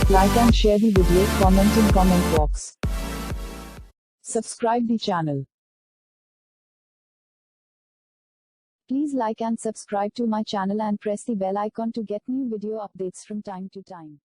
Like and share the video, comment in comment box. Subscribe the channel. Please like and subscribe to my channel and press the bell icon to get new video updates from time to time.